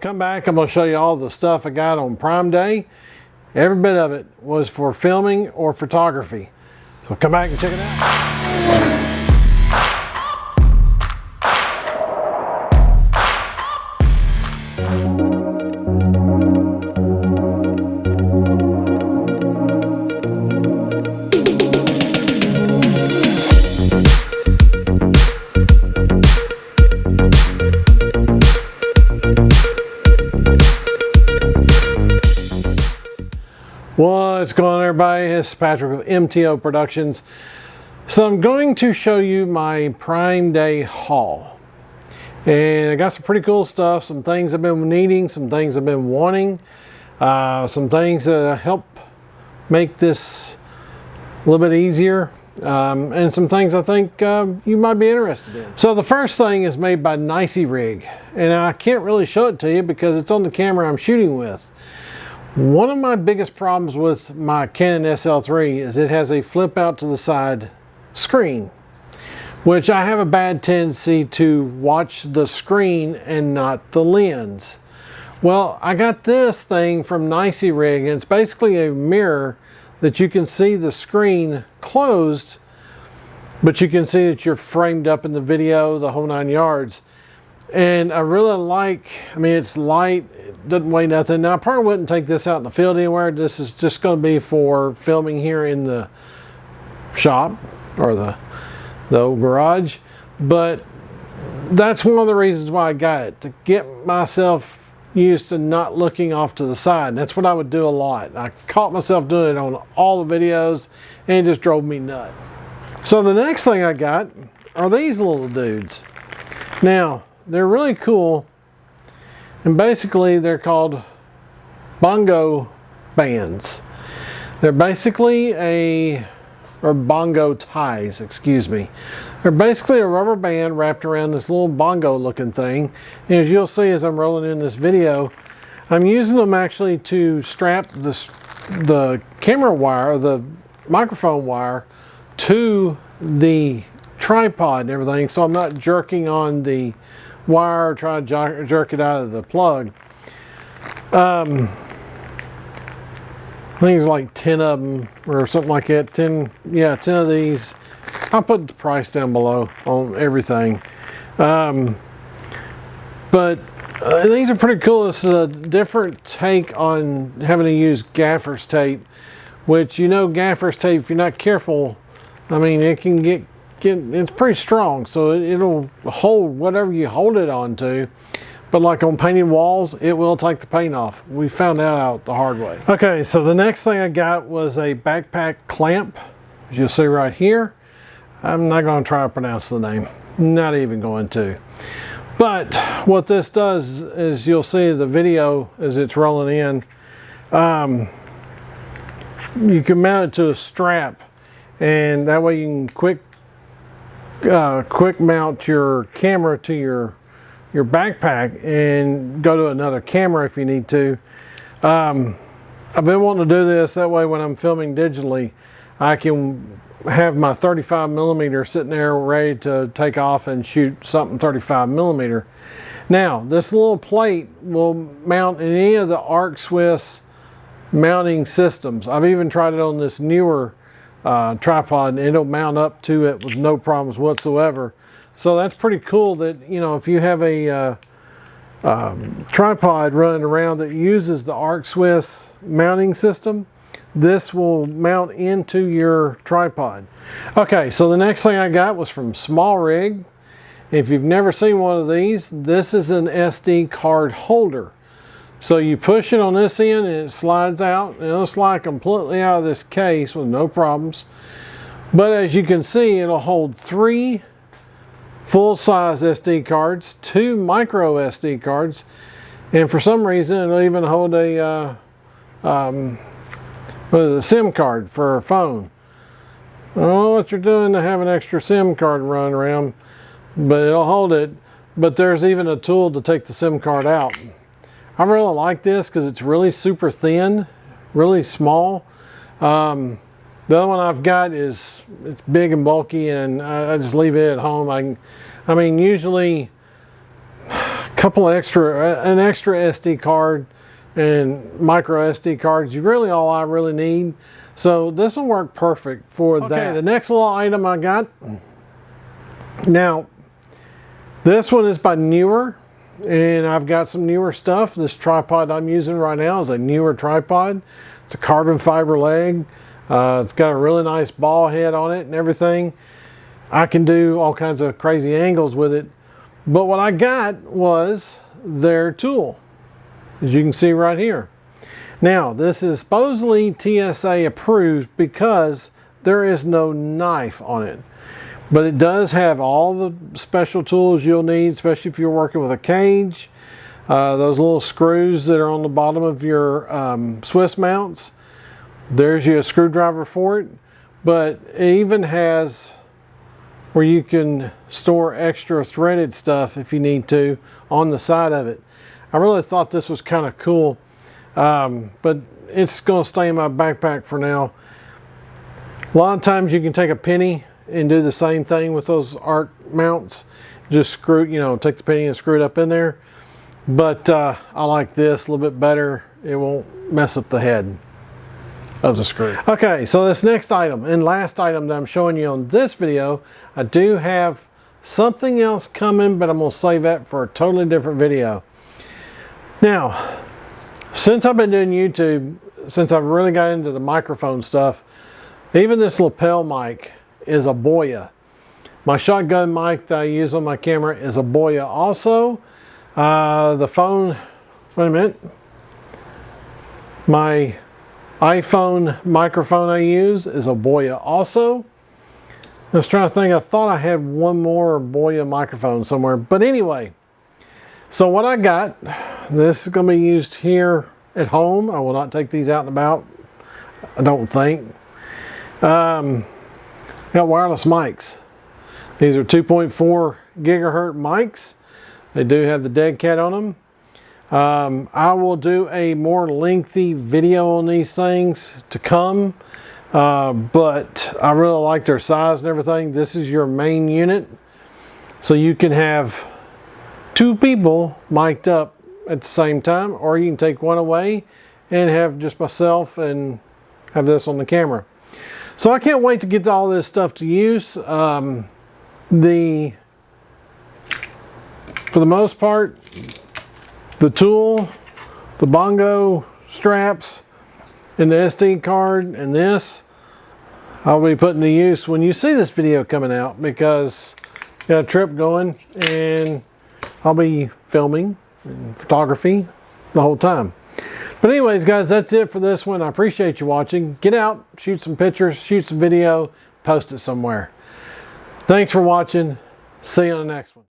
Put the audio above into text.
Come back, I'm going to show you all the stuff I got on Prime Day. Every bit of it was for filming or photography. So come back and check it out. What's going on, everybody? It's Patrick with MTO Productions. So I'm going to show you my Prime Day haul. And I got some pretty cool stuff, some things I've been needing, some things I've been wanting, some things that help make this a little bit easier, and some things I think you might be interested in. So the first thing is made by NEX-5N, and I can't really show it to you because it's on the camera I'm shooting with. One of my biggest problems with my Canon SL3 is it has a flip out to the side screen, which I have a bad tendency to watch the screen and not the lens. Well, I got this thing from NEX-5N, and it's basically a mirror that you can see the screen closed, but you can see that you're framed up in the video, the whole 9 yards. And I really like, I mean, it's light, it doesn't weigh nothing. Now, I probably wouldn't take this out in the field anywhere. This is just going to be for filming here in the shop or the old garage. But that's one of the reasons why I got it, to get myself used to not looking off to the side. And that's what I would do a lot. I caught myself doing it on all the videos, and it just drove me nuts. So the next thing I got are these little dudes. Now, they're really cool, and basically they're called bongo bands. They're basically or bongo ties, excuse me. They're basically a rubber band wrapped around this little bongo looking thing. And as you'll see as I'm rolling in this video, I'm using them actually to strap the camera wire, the microphone wire, to the tripod and everything, so I'm not jerking on the wire, try to jerk it out of the plug. I think it's like 10 of them or something like that. 10 of these. I'll put the price down below on everything. But these are pretty cool. This is a different take on having to use gaffer's tape, which, you know, gaffer's tape, if you're not careful, I mean, it can it's pretty strong, so it'll hold whatever you hold it onto. But like on painted walls, it will take the paint off. We found that out the hard way. Okay, so the next thing I got was a backpack clamp, as you'll see right here. I'm not going to try to pronounce the name, not even going to. But what this does is, you'll see the video as it's rolling in, you can mount it to a strap, and that way you can quick mount your camera to your backpack and go to another camera if you need to. I've been wanting to do this, that way when I'm filming digitally, I can have my 35mm sitting there ready to take off and shoot something 35mm. Now, this little plate will mount in any of the Arc Swiss mounting systems. I've even tried it on this newer tripod, and it'll mount up to it with no problems whatsoever. So that's pretty cool that, you know, if you have a tripod running around that uses the Arc Swiss mounting system, this will mount into your tripod. Okay, so the next thing I got was from Small Rig. If you've never seen one of these, this is an SD card holder. So you push it on this end and it slides out, and it'll slide completely out of this case with no problems. But as you can see, it'll hold 3 full-size SD cards, 2 micro SD cards, and for some reason it'll even hold a SIM card for a phone. I don't know what you're doing to have an extra SIM card running around, but it'll hold it. But there's even a tool to take the SIM card out. I really like this because it's really super thin, really small. The other one I've got it's big and bulky, and I just leave it at home. I mean, usually couple extra, an extra SD card and micro SD cards. Really all I really need. So this will work perfect for that. Okay, the next little item I got. Now, this one is by Newer, and I've got some newer stuff. This tripod I'm using right now is a Newer tripod. It's a carbon fiber leg. It's got a really nice ball head on it and everything. I can do all kinds of crazy angles with it. But what I got was their tool, as you can see right here. Now, this is supposedly TSA approved because there is no knife on it. But it does have all the special tools you'll need, especially if you're working with a cage. Those little screws that are on the bottom of your Swiss mounts. There's your screwdriver for it. But it even has where you can store extra threaded stuff if you need to on the side of it. I really thought this was kind of cool. But it's going to stay in my backpack for now. A lot of times you can take a penny and do the same thing with those arc mounts. Just screw, you know, take the penny and screw it up in there. But I like this a little bit better. It won't mess up the head of the screw. Okay, so this next item and last item that I'm showing you on this video, I do have something else coming, but I'm going to save that for a totally different video. Now, since I've been doing YouTube, since I've really got into the microphone stuff, even this lapel mic is a Boya. My shotgun mic that I use on my camera is a Boya also. The phone, wait a minute. My iPhone microphone I use is a Boya also. I was trying to think, I thought I had one more Boya microphone somewhere. But anyway, so what I got, this is going to be used here at home. I will not take these out and about, I don't think. Got wireless mics. These are 2.4 gigahertz mics. They do have the dead cat on them. I will do a more lengthy video on these things to come. But I really like their size and everything. This is your main unit. So you can have two people mic'd up at the same time, or you can take one away and have just myself and have this on the camera. So I can't wait to get all this stuff to use. For the most part, the tool, the bongo straps, and the SD card, and this, I'll be putting to use when you see this video coming out, because I got a trip going and I'll be filming and photography the whole time. But anyways, guys, that's it for this one. I appreciate you watching. Get out, shoot some pictures, shoot some video, post it somewhere. Thanks for watching. See you on the next one.